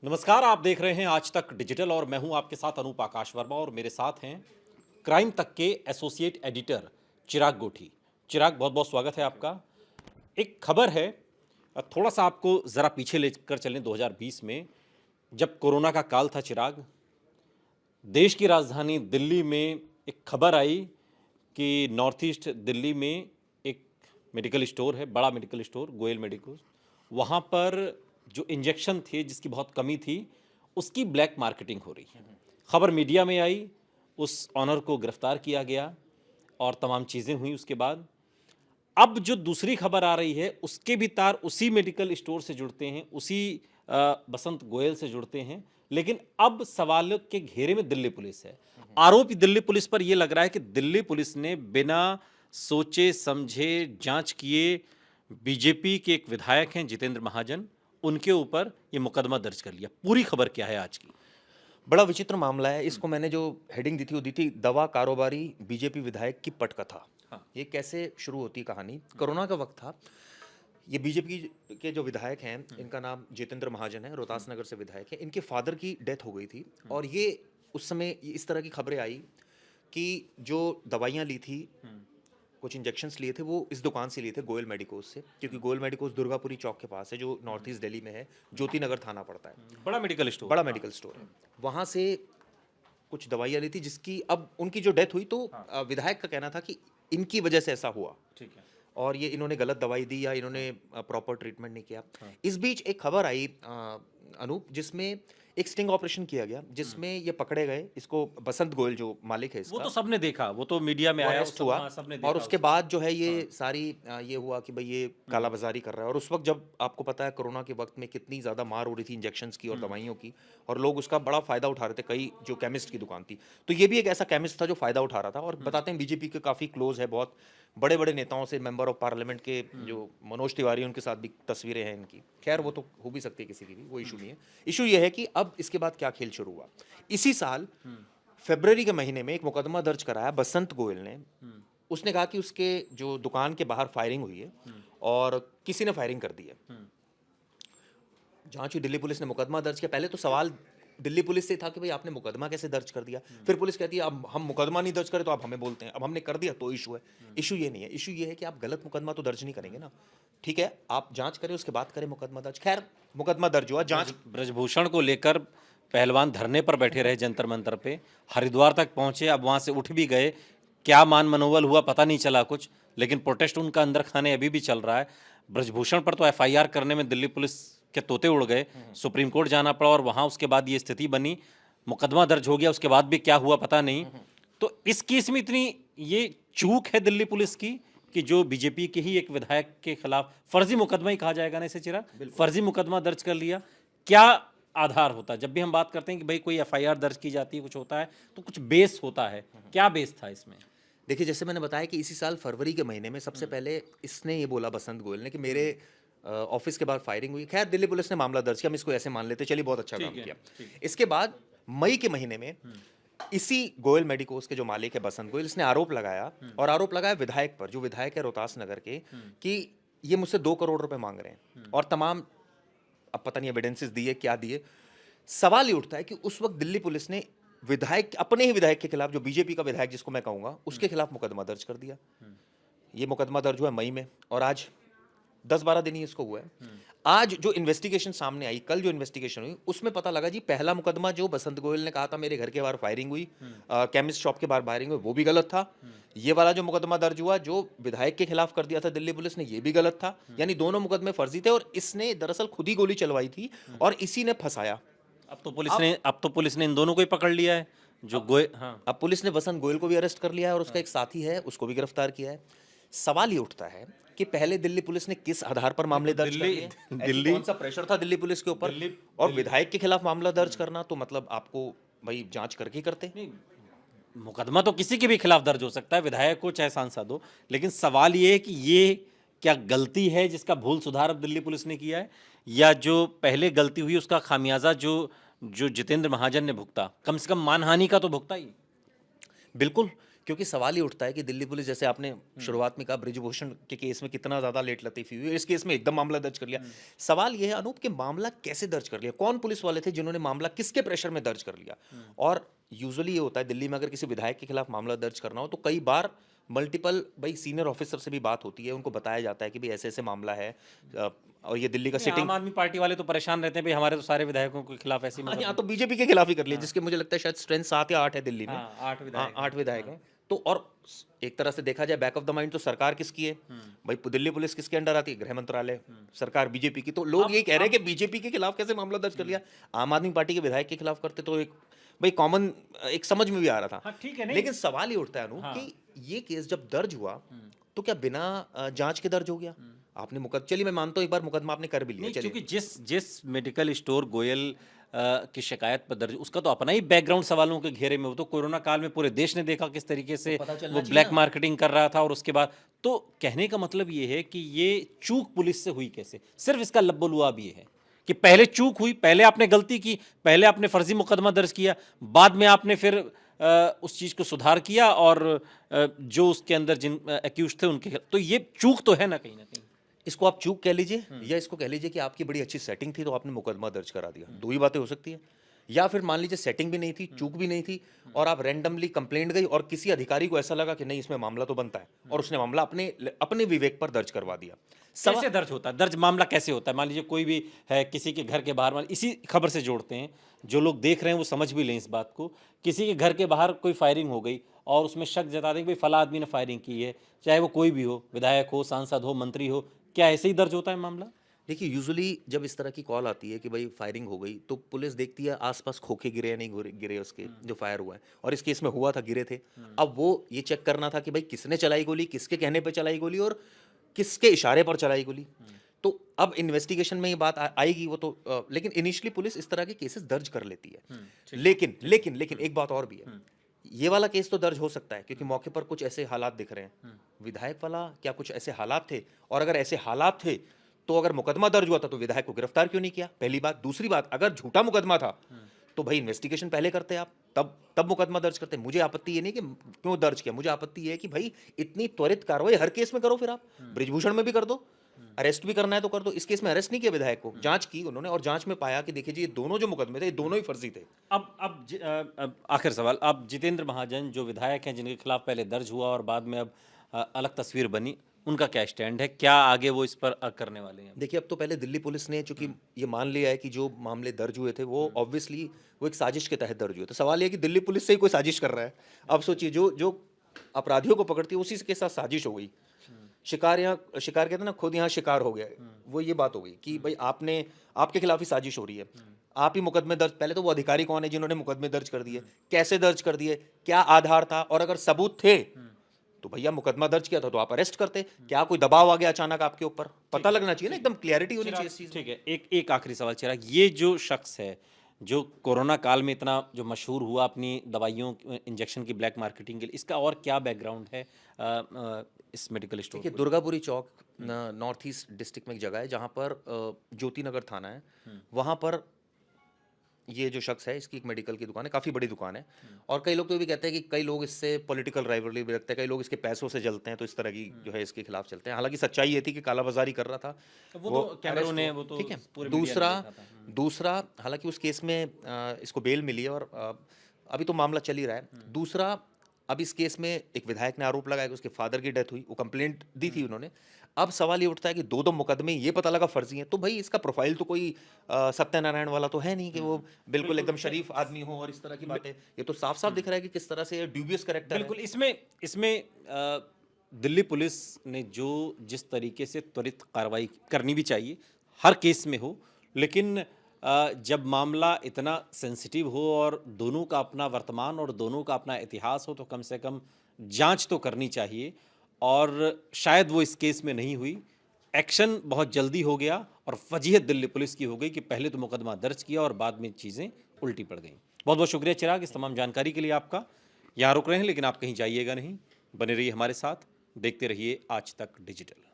नमस्कार, आप देख रहे हैं आज तक डिजिटल और मैं हूं आपके साथ अनूप आकाश वर्मा और मेरे साथ हैं क्राइम तक के एसोसिएट एडिटर चिराग गोठी। चिराग, बहुत बहुत स्वागत है आपका। एक खबर है, थोड़ा सा आपको ज़रा पीछे लेकर चलें 2020 में, जब कोरोना का काल था। चिराग, देश की राजधानी दिल्ली में एक खबर आई कि नॉर्थ ईस्ट दिल्ली में एक मेडिकल स्टोर है, बड़ा मेडिकल स्टोर गोयल मेडिकल, वहाँ पर जो इंजेक्शन थे जिसकी बहुत कमी थी, उसकी ब्लैक मार्केटिंग हो रही है। खबर मीडिया में आई, उस ऑनर को गिरफ्तार किया गया और तमाम चीज़ें हुई उसके बाद। अब जो दूसरी खबर आ रही है उसके भी तार उसी मेडिकल स्टोर से जुड़ते हैं, उसी बसंत गोयल से जुड़ते हैं, लेकिन अब सवाल के घेरे में दिल्ली पुलिस है। आरोप दिल्ली पुलिस पर यह लग रहा है कि दिल्ली पुलिस ने बिना सोचे समझे जांच किए बीजेपी के एक विधायक हैं जितेंद्र महाजन, उनके ऊपर यह मुकदमा दर्ज कर लिया। पूरी खबर क्या है आज की? बड़ा विचित्र मामला है। इसको मैंने जो हेडिंग दी थी वो दी थी दवा कारोबारी बीजेपी विधायक की पटकथा। हाँ। ये कैसे शुरू होती कहानी? कोरोना का वक्त था। ये बीजेपी के जो विधायक हैं, इनका नाम जितेंद्र महाजन है, रोहतास नगर से विधायक है। इनके फादर की डेथ हो गई थी और ये उस समय इस तरह की खबरें आई कि जो दवाइयाँ ली थी, कुछ इंजेक्शंस लिए थे, वो इस दुकान से लिए थे, गोयल मेडिकोज से, क्योंकि गोयल मेडिकोज दुर्गापुरी चौक के पास है, जो नॉर्थ ईस्ट दिल्ली में है, ज्योति नगर थाना पड़ता है। बड़ा मेडिकल स्टोर, बड़ा हाँ। मेडिकल स्टोर है। वहाँ से कुछ दवाइयाँ ली थी, जिसकी अब उनकी जो डेथ हुई तो विधायक का कहना था कि इनकी वजह से ऐसा हुआ ठीक है। और ये इन्होंने गलत दवाई दी या इन्होंने प्रॉपर ट्रीटमेंट नहीं किया। हाँ। इस बीच एक खबर आई अनूप, जिसमें एक स्टिंग ऑपरेशन किया गया, जिसमें ये पकड़े गए। इसको बसंत गोयल जो मालिक है वो इसका, तो सबने देखा, वो तो मीडिया में वो आया, अरेस्ट हुआ हाँ, सबने और देखा उसके उसको। बाद जो है ये हाँ। सारी ये हुआ कि भाई ये कालाबाजारी कर रहा है। और उस वक्त जब आपको पता है कोरोना के वक्त में कितनी ज़्यादा मार हो रही थी इंजेक्शंस की और दवाइयों की, और लोग उसका बड़ा फ़ायदा उठा रहे थे। कई जो केमिस्ट की दुकान थी, तो ये भी एक ऐसा केमिस्ट था जो फ़ायदा उठा रहा था। और बताते हैं बीजेपी के काफ़ी क्लोज है, बहुत बड़े बड़े नेताओं से, मेंबर ऑफ पार्लियामेंट के जो मनोज तिवारी, उनके साथ भी तस्वीरें हैं इनकी। खैर वो तो हो भी सकती है किसी की भी, वो इशू नहीं है। इशू ये है कि अब इसके बाद क्या खेल शुरू हुआ। इसी साल फरवरी के महीने में एक मुकदमा दर्ज कराया बसंत गोयल ने। उसने कहा कि उसके जो दुकान के बाहर फायरिंग हुई है और किसी ने फायरिंग कर दी है। जांच हुई, दिल्ली पुलिस ने मुकदमा दर्ज किया। पहले तो सवाल दिल्ली पुलिस से था कि भाई आपने मुकदमा कैसे दर्ज कर दिया। फिर पुलिस कहती है अब हम मुकदमा नहीं दर्ज करें तो आप हमें बोलते हैं, अब हमने कर दिया तो इशू है। इशू ये नहीं है, इशू ये है कि आप गलत मुकदमा तो दर्ज नहीं करेंगे ना। ठीक है, आप जांच करें, उसके बाद करें मुकदमा दर्ज। खैर मुकदमा दर्ज हुआ, जांच। ब्रजभूषण को लेकर पहलवान धरने पर बैठे रहे जंतर मंतर पे, हरिद्वार तक पहुंचे, अब वहां से उठ भी गए। क्या मान मनोबल हुआ पता नहीं चला कुछ, लेकिन प्रोटेस्ट उनका अंदर खाने अभी भी चल रहा है। ब्रजभूषण पर तो एफआईआर करने में दिल्ली पुलिस के तोते उड़ गए, सुप्रीम कोर्ट जाना पड़ा और वहां उसके बाद ये स्थिति बनी, मुकदमा दर्ज हो गया, उसके बाद भी क्या हुआ पता नहीं। तो इस केस में इतनी ये चूक है दिल्ली पुलिस की कि जो बीजेपी के ही एक विधायक के खिलाफ फर्जी मुकदमा ही कहा जाएगा ना इसे, चिराग, फर्जी मुकदमा दर्ज कर लिया। क्या आधार होता है? जब भी हम बात करते हैं कि भाई कोई एफआईआर दर्ज की जाती है, कुछ होता है, तो कुछ बेस होता है। क्या बेस था इसमें? देखिए, जैसे मैंने बताया कि इसी साल फरवरी के महीने में सबसे पहले इसने ये बोला, बसंत गोयल ने, कि मेरे ऑफिस के बाहर फायरिंग हुई। खैर दिल्ली पुलिस ने मामला दर्ज किया, हम इसको ऐसे मान लेते, चलिए बहुत अच्छा काम किया। इसके बाद मई के महीने में इसी गोयल मेडिकोज के जो मालिक है बसंत गोयल, इसने आरोप लगाया, और आरोप लगाया विधायक पर, जो विधायक है रोहतास नगर के, कि ये मुझसे 2 करोड़ रुपए मांग रहे हैं और तमाम, अब पता नहीं एविडेंसेस दिए क्या दिए। सवाल ये उठता है कि उस वक्त दिल्ली पुलिस ने विधायक, अपने ही विधायक के खिलाफ, जो बीजेपी का विधायक जिसको मैं कहूंगा, उसके खिलाफ मुकदमा दर्ज कर दिया। ये मुकदमा दर्ज हुआ मई में और आज 10-12 दिन ही इसको हुआ है। आज जो इन्वेस्टिगेशन सामने आई, कल जो इन्वेस्टिगेशन हुई, उसमें पता लगा जी, पहला मुकदमा जो बसंत गोयल ने कहा था मेरे घर के बाहर फायरिंग हुई, केमिस्ट शॉप के बाहर फायरिंग हुई, वो भी गलत था। ये वाला जो मुकदमा दर्ज हुआ जो विधायक के खिलाफ कर दिया था दिल्ली पुलिस ने, ये भी गलत था। यानी दोनों मुकदमे फर्जी थे और इसने दरअसल खुद ही गोली चलवाई थी और इसी ने फंसाया। अब तो पुलिस ने इन दोनों को ही पकड़ लिया है, जो गोयल, हाँ। अब पुलिस ने बसंत गोयल को भी अरेस्ट कर लिया है और उसका एक साथी है, उसको भी गिरफ्तार किया है। सवाल ये उठता है कि पहले दिल्ली पुलिस ने किस आधार पर मामले दर्ज कर लिए? दिल्ली कौन सा प्रेशर था दिल्ली पुलिस के ऊपर? और विधायक के खिलाफ मामला दर्ज करना तो मतलब आपको भाई जांच करके ही करते। नहीं, मुकदमा तो किसी के भी खिलाफ दर्ज हो सकता है, विधायक हो चाहे सांसद हो, लेकिन सवाल ये है कि ये क्या गलती है जिसका भूल सुधार अब दिल्ली पुलिस ने किया है, या जो पहले गलती हुई उसका खामियाजा जो जो जितेंद्र महाजन ने भुगता, कम से कम मानहानि का तो भुगता ही। बिल्कुल, क्योंकि सवाल ये उठता है कि दिल्ली पुलिस, जैसे आपने शुरुआत में कहा ब्रिजभूषण के केस में कितना ज़्यादा लेट लतीफ़ी हुई, इस केस में एकदम मामला दर्ज कर लिया। सवाल ये है अनूप कि मामला कैसे दर्ज कर लिया, कौन पुलिस वाले थे जिन्होंने मामला किसके प्रेशर में दर्ज कर लिया। और यूजुअली ये होता है दिल्ली में, अगर किसी विधायक के खिलाफ मामला दर्ज करना हो तो कई बार मल्टीपल भाई सीनियर ऑफिसर से भी बात होती है, उनको बताया जाता है कि भाई ऐसे ऐसे मामला है। और ये दिल्ली का नहीं, सिटिंग, आम आदमी पार्टी वाले तो परेशान रहते हैं भाई, हमारे तो सारे विधायकों के खिलाफ ऐसी हाँ, यहाँ तो बीजेपी के खिलाफ ही कर लिया, जिसके मुझे लगता है शायद स्ट्रेंथ 7 या 8 है दिल्ली में। हाँ, 8 हाँ, विधायक 8 विधायक हैं। तो और एक तरह से देखा जाए बैक ऑफ द माइंड तो सरकार किसकी है भाई, दिल्ली पुलिस किसके अंडर आती है, गृह मंत्रालय, सरकार बीजेपी की। तो लोग ये कह रहे हैं कि बीजेपी के खिलाफ कैसे मामला दर्ज कर लिया, आम आदमी पार्टी के विधायक के खिलाफ करते तो एक भाई कॉमन एक समझ में भी आ रहा हाँ, था। ठीक है, नहीं। लेकिन सवाल ये उठता है अनु कि ये केस जब दर्ज हुआ तो क्या बिना जांच के दर्ज हो गया? आपने चलिए मैं मानता हूँ एक बार मुकदमा आपने कर भी लिया, नहीं, चलिए क्योंकि जिस जिस मेडिकल स्टोर गोयल की शिकायत पर दर्ज, उसका तो अपना ही बैकग्राउंड सवालों के घेरे में, वो तो कोरोना काल में पूरे देश ने देखा किस तरीके से पता चलना वो चाहिए ब्लैक ना। मार्केटिंग कर रहा था। और उसके बाद तो कहने का मतलब ये है कि ये चूक पुलिस से हुई कैसे, सिर्फ इसका लब्बो-लुआब ये है कि पहले चूक हुई, पहले आपने गलती की, पहले आपने फर्जी मुकदमा दर्ज किया, बाद में आपने फिर उस चीज़ को सुधार किया और जो उसके अंदर जिन एक्यूज थे उनके तो ये चूक तो है ना कहीं ना कहीं। इसको आप चूक कह लीजिए या इसको कह लीजिए कि आपकी बड़ी अच्छी सेटिंग थी तो आपने मुकदमा दर्ज करा दिया, दो ही बातें हो सकती है। या फिर मान लीजिए सेटिंग भी नहीं थी, चूक भी नहीं थी, और आप रैंडमली कंप्लेंट गई और किसी अधिकारी को ऐसा लगा कि नहीं इसमें मामला तो बनता है, और उसने मामला अपने अपने विवेक पर दर्ज करवा दिया। कैसे दर्ज होता है, दर्ज मामला कैसे होता है? मान लीजिए कोई भी है किसी के घर के बाहर, इसी खबर से जोड़ते हैं, जो लोग देख रहे हैं वो समझ भी लें इस बात को, किसी के घर के बाहर कोई फायरिंग हो गई और उसमें शक जता दें कि भाई फला आदमी ने फायरिंग की है, चाहे वो कोई भी हो, विधायक हो, सांसद हो, मंत्री हो, क्या ऐसे ही दर्ज होता है मामला? देखिए यूजुअली जब इस तरह की कॉल आती है कि भाई फायरिंग हो गई तो पुलिस देखती है आसपास खोखे गिरे या नहीं गिरे उसके जो फायर हुआ है, और इस केस में हुआ था गिरे थे। अब वो ये चेक करना था कि भाई किसने चलाई गोली, किसके कहने पे चलाई गोली और किसके इशारे पर चलाई गोली। तो अब इन्वेस्टिगेशन में ये बात आएगी वो तो लेकिन इनिशियली पुलिस इस तरह के केसेस दर्ज कर लेती है। लेकिन लेकिन लेकिन एक बात और भी है, ये वाला केस तो दर्ज हो सकता है क्योंकि मौके पर कुछ ऐसे हालात दिख रहे हैं। विधायक वाला क्या कुछ ऐसे हालात थे? और अगर ऐसे हालात थे तो अगर मुकदमा दर्ज हुआ था तो विधायक को गिरफ्तार क्यों नहीं किया? पहली बात। दूसरी बात, अगर झूठा मुकदमा था तो भाई इन्वेस्टिगेशन पहले करते आप, तब मुकदमा दर्ज करते। मुझे आपत्ति ये नहीं कि क्यों दर्ज किया, मुझे आपत्ति ये है कि भाई इतनी त्वरित कार्रवाई हर केस में करो, फिर आप ब्रिजभूषण में भी कर दो, अरेस्ट भी करना है तो कर दो। इस केस में अरेस्ट नहीं किया विधायक को, जांच की उन्होंने और जांच में पाया कि देखिए जी ये दोनों जो मुकदमे थे ये दोनों ही फर्जी थे। अब आखिर सवाल, अब जितेंद्र महाजन जो विधायक हैं जिनके खिलाफ पहले दर्ज हुआ और बाद में अब अलग तस्वीर बनी, उनका क्या स्टैंड है, क्या आगे वो इस पर करने वाले हैं? देखिए अब तो पहले दिल्ली पुलिस ने चूंकि ये मान लिया है कि जो मामले दर्ज हुए थे वो ऑब्वियसली वो एक साजिश के तहत दर्ज हुए थे। सवाल ये है कि दिल्ली पुलिस से ही कोई साजिश कर रहा है। अब सोचिए जो जो अपराधियों को पकड़ती है उसी के साथ साजिश हो गई। शिकार कहते हैं ना, खुद यहाँ शिकार हो गया। वो ये बात हो गई कि भाई आपने आपके खिलाफ ही साजिश हो रही है, आप ही मुकदमे दर्ज। पहले तो वो अधिकारी कौन है जिन्होंने मुकदमे दर्ज कर दिए, कैसे दर्ज कर दिए, क्या आधार था, और अगर सबूत थे तो भैया मुकदमा दर्ज किया था तो आप अरेस्ट करते। क्या कोई दबाव आ गया अचानक आपके ऊपर? पता लगना चाहिए ना, एकदम क्लियरिटी होनी चाहिए इस चीज। ठीक है, एक आखिरी सवाल चिराग, ये जो शख्स है जो कोरोना काल में इतना जो मशहूर हुआ अपनी दवाइयों इंजेक्शन की ब्लैक मार्केटिंग के लिए, इसका और क्या बैकग्राउंड है इस मेडिकल स्टोर? देखिए दुर्गापुरी चौक नॉर्थ ईस्ट डिस्ट्रिक्ट में एक जगह है जहाँ पर ज्योति नगर थाना है, वहाँ पर ये जो शख्स है इसकी एक मेडिकल की दुकान है, काफ़ी बड़ी दुकान है। और कई लोग तो ये भी कहते हैं कि कई लोग इससे पॉलिटिकल राइवलरी भी रखते हैं, कई लोग इसके पैसों से जलते हैं, तो इस तरह की जो है इसके खिलाफ चलते हैं। हालांकि सच्चाई ये थी कि कालाबाजारी कर रहा था वो तो कैमरों ने, वो तो ठीक है। पूरे मीडिया ने देखा था। दूसरा हालांकि उस केस में इसको बेल मिली है और अभी तो मामला चल ही रहा है। दूसरा, अब इस केस में एक विधायक ने आरोप लगाया कि उसके फादर की डेथ हुई, वो कंप्लेंट दी थी उन्होंने। अब सवाल ये उठता है कि दो मुकदमे ये पता लगा फर्जी हैं, तो भाई इसका प्रोफाइल तो कोई सत्यनारायण वाला तो है नहीं कि वो बिल्कुल एकदम शरीफ आदमी हो और इस तरह की बातें। ये तो साफ साफ दिख रहा है कि किस तरह से ड्यूबियस कैरेक्टर है। बिल्कुल। इसमें दिल्ली पुलिस ने जो जिस तरीके से त्वरित कार्रवाई करनी भी चाहिए हर केस में हो, लेकिन जब मामला इतना सेंसिटिव हो और दोनों का अपना वर्तमान और दोनों का अपना इतिहास हो, तो कम से कम जांच तो करनी चाहिए। और शायद वो इस केस में नहीं हुई, एक्शन बहुत जल्दी हो गया और फजीहत दिल्ली पुलिस की हो गई कि पहले तो मुकदमा दर्ज किया और बाद में चीज़ें उल्टी पड़ गईं। बहुत बहुत शुक्रिया चिराग इस तमाम जानकारी के लिए आपका। यहाँ रुक रहे हैं लेकिन आप कहीं जाइएगा नहीं, बने रहिए हमारे साथ, देखते रहिए आज तक डिजिटल।